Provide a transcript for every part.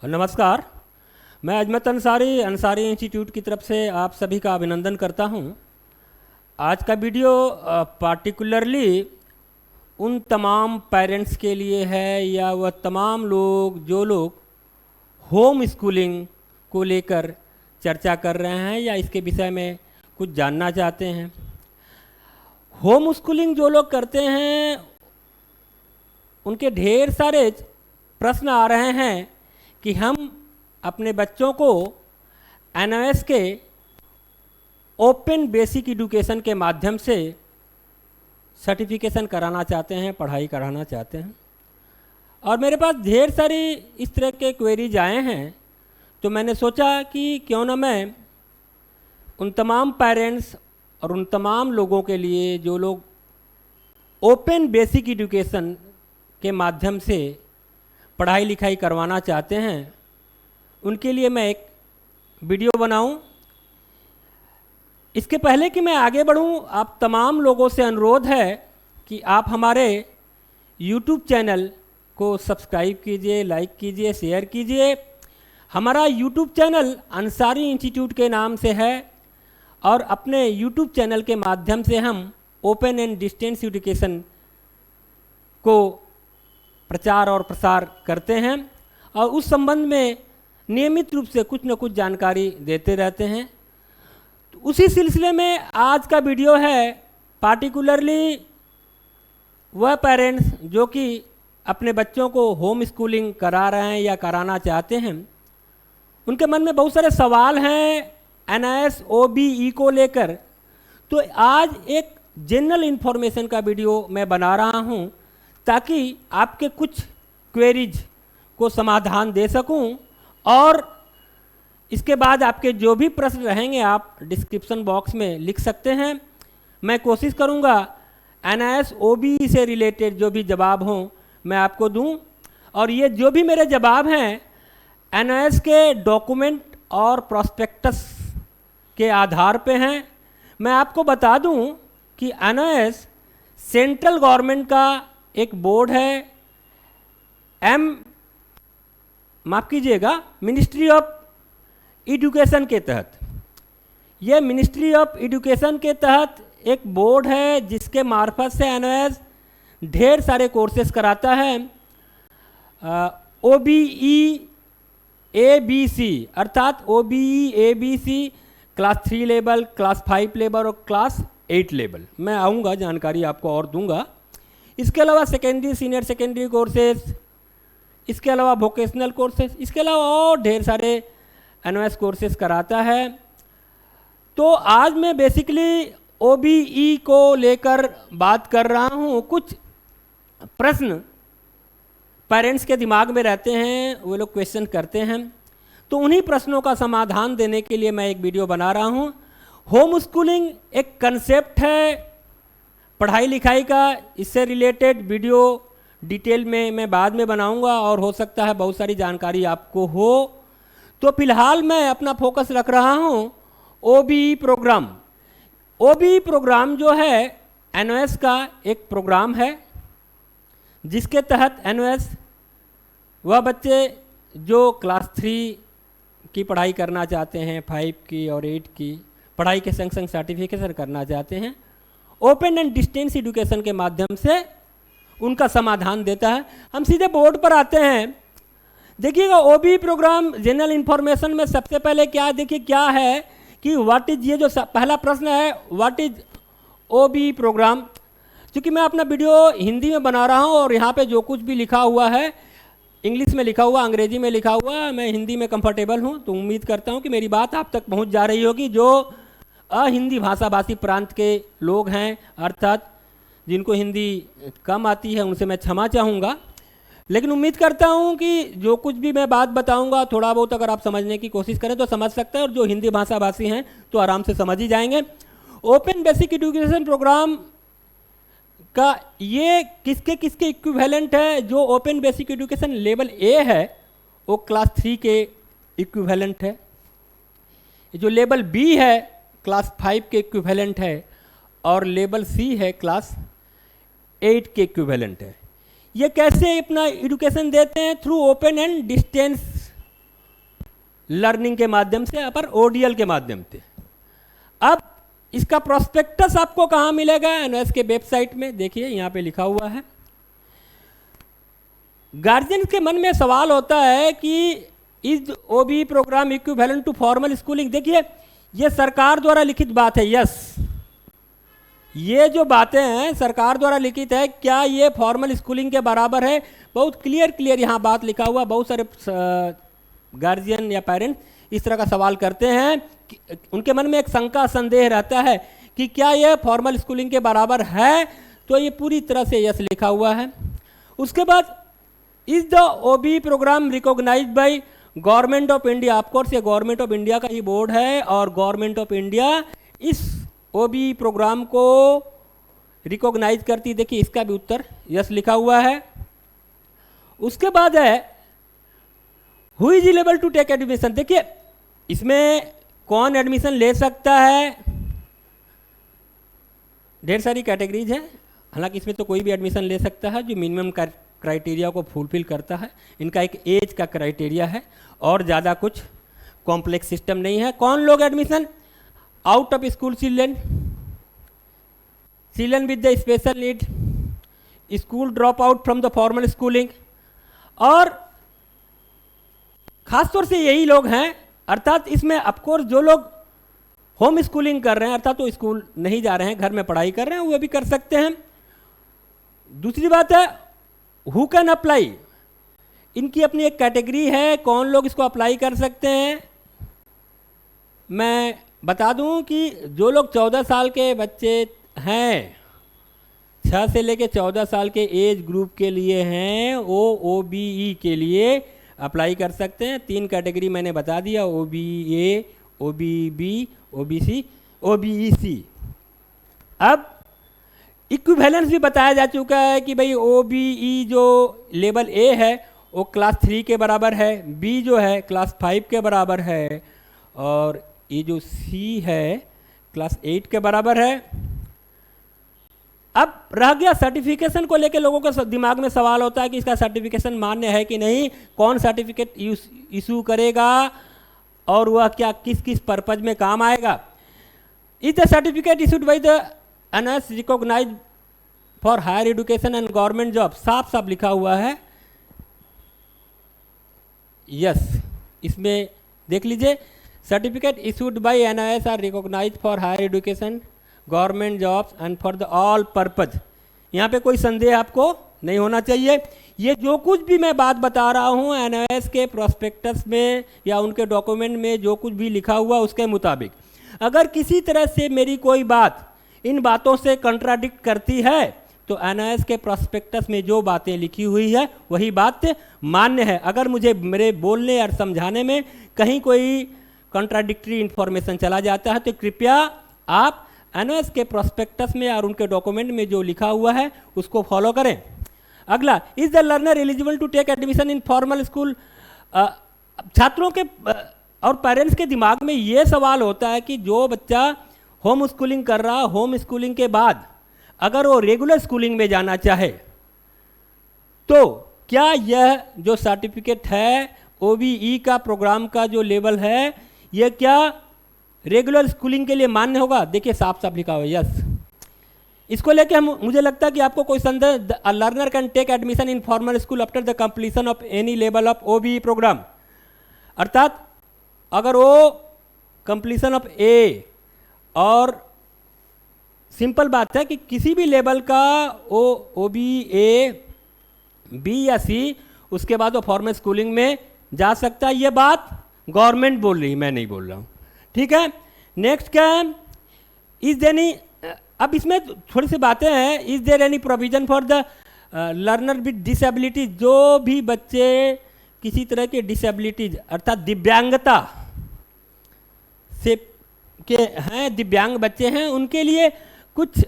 नमस्कार। मैं अजमत अंसारी इंस्टीट्यूट की तरफ से आप सभी का अभिनंदन करता हूं। आज का वीडियो पार्टिकुलरली उन तमाम पेरेंट्स के लिए है या वह तमाम लोग जो लोग होम स्कूलिंग को लेकर चर्चा कर रहे हैं या इसके विषय में कुछ जानना चाहते हैं। होम स्कूलिंग जो लोग करते हैं उनके ढेर सारे प्रश्न आ रहे हैं कि हम अपने बच्चों को NOS के ओपन बेसिक एजुकेशन के माध्यम से सर्टिफिकेशन कराना चाहते हैं, पढ़ाई कराना चाहते हैं। और मेरे पास ढेर सारी इस तरह के क्वेरीज आए हैं, तो मैंने सोचा कि क्यों ना मैं उन तमाम पेरेंट्स और उन तमाम लोगों के लिए जो लोग ओपन बेसिक एजुकेशन के माध्यम से पढ़ाई लिखाई करवाना चाहते हैं, उनके लिए मैं एक वीडियो बनाऊं। इसके पहले कि मैं आगे बढ़ूं, आप तमाम लोगों से अनुरोध है कि आप हमारे YouTube चैनल को सब्सक्राइब कीजिए, लाइक कीजिए, शेयर कीजिए। हमारा YouTube चैनल अंसारी इंस्टीट्यूट के नाम से है और अपने YouTube चैनल के माध्यम से हम ओपन एंड डिस्टेंस एजुकेशन को प्रचार और प्रसार करते हैं और उस संबंध में नियमित रूप से कुछ न कुछ जानकारी देते रहते हैं। तो उसी सिलसिले में आज का वीडियो है पार्टिकुलरली वह पेरेंट्स जो कि अपने बच्चों को होम स्कूलिंग करा रहे हैं या कराना चाहते हैं। उनके मन में बहुत सारे सवाल हैं NOS OBE को लेकर। तो आज एक जनरल इन्फॉर्मेशन का वीडियो मैं बना रहा हूं ताकि आपके कुछ क्वेरीज को समाधान दे सकूं और इसके बाद आपके जो भी प्रश्न रहेंगे आप डिस्क्रिप्शन बॉक्स में लिख सकते हैं। मैं कोशिश करूंगा NOS OBE से रिलेटेड जो भी जवाब हों मैं आपको दूं और ये जो भी मेरे जवाब हैं NOS के डॉक्यूमेंट और प्रॉस्पेक्टस के आधार पे हैं। मैं आपको बता दूं कि NOS सेंट्रल गवर्नमेंट का एक बोर्ड है, माफ़ कीजिएगा, मिनिस्ट्री ऑफ एजुकेशन के तहत। ये मिनिस्ट्री ऑफ एजुकेशन के तहत एक बोर्ड है जिसके मार्फत से NOS ढेर सारे कोर्सेज कराता है। OBE ABC अर्थात OBE ABC class 3 level, class 5 level और क्लास 8 लेवल। मैं आऊँगा, जानकारी आपको और दूंगा। इसके अलावा सेकेंडरी सीनियर सेकेंडरी कोर्सेज, इसके अलावा वोकेशनल कोर्सेज, इसके अलावा और ढेर सारे NOS कोर्सेज कराता है। तो आज मैं बेसिकली OBE को लेकर बात कर रहा हूँ। कुछ प्रश्न पेरेंट्स के दिमाग में रहते हैं, वो लोग क्वेश्चन करते हैं, तो उन्हीं प्रश्नों का समाधान देने के लिए मैं एक वीडियो बना रहा हूँ। होम स्कूलिंग एक कंसेप्ट है पढ़ाई लिखाई का। इससे रिलेटेड वीडियो डिटेल में मैं बाद में बनाऊंगा और हो सकता है बहुत सारी जानकारी आपको हो। तो फिलहाल मैं अपना फोकस रख रहा हूं OBE प्रोग्राम। OBE प्रोग्राम जो है NOS का एक प्रोग्राम है जिसके तहत NOS वह बच्चे जो क्लास 3 की पढ़ाई करना चाहते हैं, 5 की और 8 की पढ़ाई के संग संग सर्टिफिकेशन करना चाहते हैं, ओपन एंड डिस्टेंस एजुकेशन के माध्यम से उनका समाधान देता है। हम सीधे बोर्ड पर आते हैं। देखिएगा OBE प्रोग्राम जनरल इन्फॉर्मेशन में सबसे पहले क्या देखिए क्या है कि व्हाट इज, ये जो पहला प्रश्न है व्हाट इज OBE प्रोग्राम। क्योंकि मैं अपना वीडियो हिंदी में बना रहा हूँ और यहाँ पे जो कुछ भी लिखा हुआ है इंग्लिश में लिखा हुआ, अंग्रेजी में लिखा हुआ, मैं हिंदी में कंफर्टेबल हूँ। तो उम्मीद करता हूँ कि मेरी बात आप तक पहुँच जा रही होगी। जो हिंदी भाषाभाषी प्रांत के लोग हैं अर्थात जिनको हिंदी कम आती है उनसे मैं क्षमा चाहूँगा, लेकिन उम्मीद करता हूँ कि जो कुछ भी मैं बात बताऊँगा थोड़ा बहुत अगर आप समझने की कोशिश करें तो समझ सकते हैं और जो हिंदी भाषाभाषी हैं तो आराम से समझ ही जाएंगे। ओपन बेसिक एजुकेशन प्रोग्राम का ये किसके किसके इक्विवेलेंट है। जो open basic education level A है वो क्लास 3 के इक्विवेलेंट है। जो लेवल B है क्लास 5 के इक्विवेलेंट है और लेवल C है क्लास 8 के इक्विवेलेंट है। ये कैसे अपना एजुकेशन देते हैं? Through open and distance learning के माध्यम से, अपर ओडीएल के माध्यम से। अब इसका प्रोस्पेक्टस आपको कहाँ मिलेगा? एनओएस के वेबसाइट में। देखिए यहाँ पे लिखा हुआ है। गार्जियन के मन में सवाल होता है कि is OB programme equivalent to formal schooling. देखिए ये सरकार द्वारा लिखित बात है। यस, ये जो बातें हैं सरकार द्वारा लिखित है, क्या ये फॉर्मल स्कूलिंग के बराबर है? बहुत क्लियर यहाँ बात लिखा हुआ। बहुत सारे गार्जियन या पेरेंट्स इस तरह का सवाल करते हैं, उनके मन में एक शंका संदेह रहता है कि क्या यह फॉर्मल स्कूलिंग के बराबर है? तो ये पूरी तरह से यस लिखा हुआ है। उसके बाद is the OB programme recognised by government of India. Of course ये गवर्नमेंट ऑफ इंडिया का ही बोर्ड है और गवर्नमेंट ऑफ इंडिया इस ओबी प्रोग्राम को रिकॉग्नाइज करती। देखिए इसका भी उत्तर यस लिखा हुआ है। उसके बाद है who is eligible to take admission. देखिए इसमें कौन एडमिशन ले सकता है? ढेर सारी कैटेगरीज हैं, हालांकि इसमें तो कोई भी एडमिशन ले सकता है जो मिनिमम क्राइटेरिया को फुलफिल करता है। इनका एक एज का क्राइटेरिया है और ज़्यादा कुछ कॉम्प्लेक्स सिस्टम नहीं है। कौन लोग admission? Out of school children, children with the special need, school drop out from the formal schooling, और खासतौर से यही लोग हैं। अर्थात इसमें ऑफकोर्स जो लोग होम स्कूलिंग कर रहे हैं, अर्थात तो स्कूल नहीं जा रहे हैं, घर में पढ़ाई कर रहे हैं, वो भी कर सकते हैं। दूसरी बात है हु कैन अप्लाई। इनकी अपनी एक कैटेगरी है, कौन लोग इसको अप्लाई कर सकते हैं। मैं बता दूं कि जो लोग 14 साल के बच्चे हैं, 6 से लेकर 14 साल के एज ग्रुप के लिए हैं, वो OBE के लिए अप्लाई कर सकते हैं। 3 कैटेगरी मैंने बता दिया, OBA, OBB, OBC, OBEC। अब इक्विवेलेंस भी बताया जा चुका है कि भाई OBE जो लेवल A है वो क्लास 3 के बराबर है, B जो है क्लास 5 के बराबर है, और ये जो C है क्लास 8 के बराबर है। अब रह गया सर्टिफिकेशन को लेकर लोगों के दिमाग में सवाल होता है कि इसका सर्टिफिकेशन मान्य है कि नहीं, कौन सर्टिफिकेट इशू करेगा और वह क्या किस किस पर्पज में काम आएगा। Is the certificate issued by the NOS recognised for higher education and government job. साफ साफ लिखा हुआ है यस। इसमें देख लीजिए, certificate issued by NOS are recognised for higher education, government jobs and for the all purpose. यहाँ पे कोई संदेह आपको नहीं होना चाहिए। ये जो कुछ भी मैं बात बता रहा हूँ एनओएस के प्रोस्पेक्टस में या उनके डॉक्यूमेंट में जो कुछ भी लिखा हुआ उसके मुताबिक, अगर किसी तरह से मेरी कोई बात इन बातों से कंट्राडिक्ट करती है तो एनओएस के प्रोस्पेक्टस में जो बातें लिखी हुई है वही बात मान्य है। अगर मुझे मेरे बोलने और समझाने में कहीं कोई कंट्राडिक्टरी इंफॉर्मेशन चला जाता है तो कृपया आप एनओएस के प्रोस्पेक्टस में और उनके डॉक्यूमेंट में जो लिखा हुआ है उसको फॉलो करें। अगला, is the learner eligible to take admission in formal school. छात्रों के और पेरेंट्स के दिमाग में ये सवाल होता है कि जो बच्चा होम स्कूलिंग कर रहा, होम स्कूलिंग के बाद अगर वो रेगुलर स्कूलिंग में जाना चाहे तो क्या यह जो सर्टिफिकेट है OBE का प्रोग्राम का जो लेवल है यह क्या रेगुलर स्कूलिंग के लिए मान्य होगा। देखिए साफ साफ लिखा हुआ है यस। इसको लेके हम मुझे लगता है कि आपको कोई संदेह, learner can take admission in formal school after the completion of any level of OBE programme. अर्थात अगर वो कंप्लीशन ऑफ A और सिंपल बात है कि किसी भी लेवल का OBA, B या C, उसके बाद वो फॉर्मल स्कूलिंग में जा सकता है। ये बात गवर्नमेंट बोल रही, मैं नहीं बोल रहा हूँ, ठीक है। नेक्स्ट क्या है, इज देयर एनी, अब इसमें थोड़ी सी बातें हैं। Is there any provision for the learner with disabilities. जो भी बच्चे किसी तरह के डिसेबिलिटीज अर्थात दिव्यांगता से के हैं, दिव्यांग बच्चे हैं, उनके लिए कुछ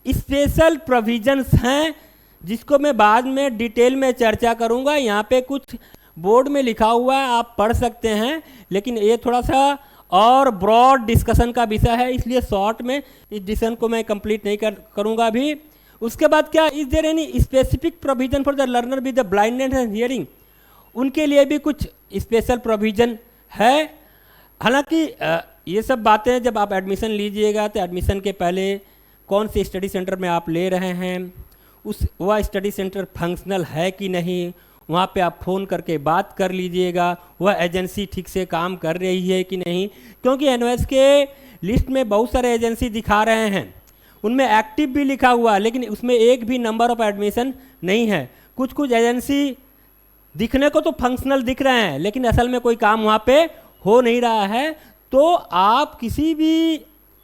स्पेशल प्रोविजंस हैं जिसको मैं बाद में डिटेल में चर्चा करूंगा। यहाँ पे कुछ बोर्ड में लिखा हुआ है, आप पढ़ सकते हैं, लेकिन ये थोड़ा सा और ब्रॉड डिस्कशन का विषय है, इसलिए शॉर्ट में इस डिस्कशन को मैं कंप्लीट नहीं करूंगा अभी। उसके बाद क्या, is there any specific provision for the learner with the blindness and hearing. उनके लिए भी कुछ स्पेशल प्रोविजन है। हालांकि ये सब बातें जब आप एडमिशन लीजिएगा तो एडमिशन के पहले कौन से स्टडी सेंटर में आप ले रहे हैं, वह स्टडी सेंटर फंक्शनल है कि नहीं, वहाँ पे आप फ़ोन करके बात कर लीजिएगा, वह एजेंसी ठीक से काम कर रही है कि नहीं, क्योंकि एनओएस के लिस्ट में बहुत सारे एजेंसी दिखा रहे हैं, उनमें एक्टिव भी लिखा हुआ है लेकिन उसमें एक भी नंबर ऑफ एडमिशन नहीं है। कुछ कुछ एजेंसी दिखने को तो फंक्शनल दिख रहे हैं लेकिन असल में कोई काम वहाँ पे हो नहीं रहा है। तो आप किसी भी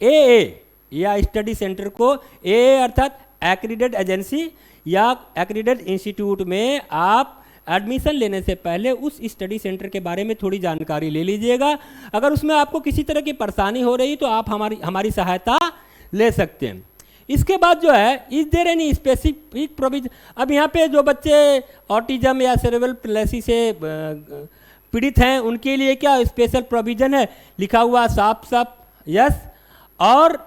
ए या स्टडी सेंटर को, ए अर्थात एक्रीडेटेड एजेंसी या एक्रीडेटेड इंस्टीट्यूट में आप एडमिशन लेने से पहले उस स्टडी सेंटर के बारे में थोड़ी जानकारी ले लीजिएगा। अगर उसमें आपको किसी तरह की परेशानी हो रही तो आप हमारी सहायता ले सकते हैं। इसके बाद जो है, is there any specific provision, अब यहाँ पे जो बच्चे ऑटिज्म या सेरेब्रल पैलिसी से पीड़ित हैं उनके लिए क्या स्पेशल प्रोविज़न है, लिखा हुआ साफ साफ यस। और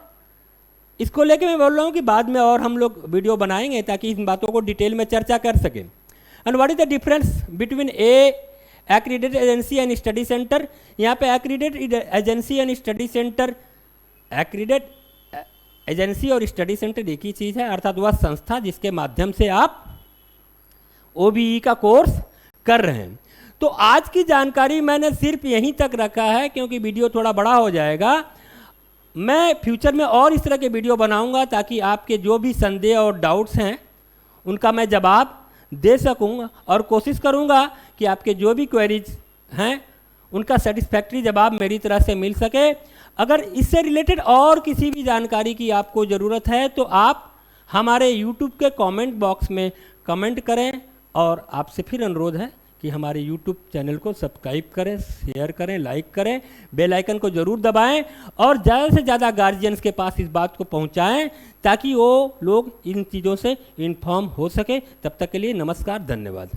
इसको लेके मैं बोल रहा हूँ कि बाद में और हम लोग वीडियो बनाएंगे ताकि इन बातों को डिटेल में चर्चा कर सकें। And what is the difference between accredited agency and study centre. यहाँ पे accredited agency and study centre, accredit agency और स्टडी सेंटर एक ही चीज़ है, अर्थात वह संस्था जिसके माध्यम से आप OBE का कोर्स कर रहे हैं। तो आज की जानकारी मैंने सिर्फ यहीं तक रखा है क्योंकि वीडियो थोड़ा बड़ा हो जाएगा। मैं फ्यूचर में और इस तरह के वीडियो बनाऊंगा ताकि आपके जो भी संदेह और डाउट्स हैं उनका मैं जवाब दे सकूंगा और कोशिश करूंगा कि आपके जो भी क्वेरीज हैं उनका सेटिस्फैक्ट्री जवाब मेरी तरह से मिल सके। अगर इससे रिलेटेड और किसी भी जानकारी की आपको ज़रूरत है तो आप हमारे YouTube के कमेंट बॉक्स में कमेंट करें। और आपसे फिर अनुरोध है कि हमारे YouTube चैनल को सब्सक्राइब करें, शेयर करें, लाइक करें, बेल आइकन को ज़रूर दबाएं और ज़्यादा से ज़्यादा गार्जियंस के पास इस बात को पहुंचाएं ताकि वो लोग इन चीज़ों से इन्फॉर्म हो सके। तब तक के लिए नमस्कार, धन्यवाद।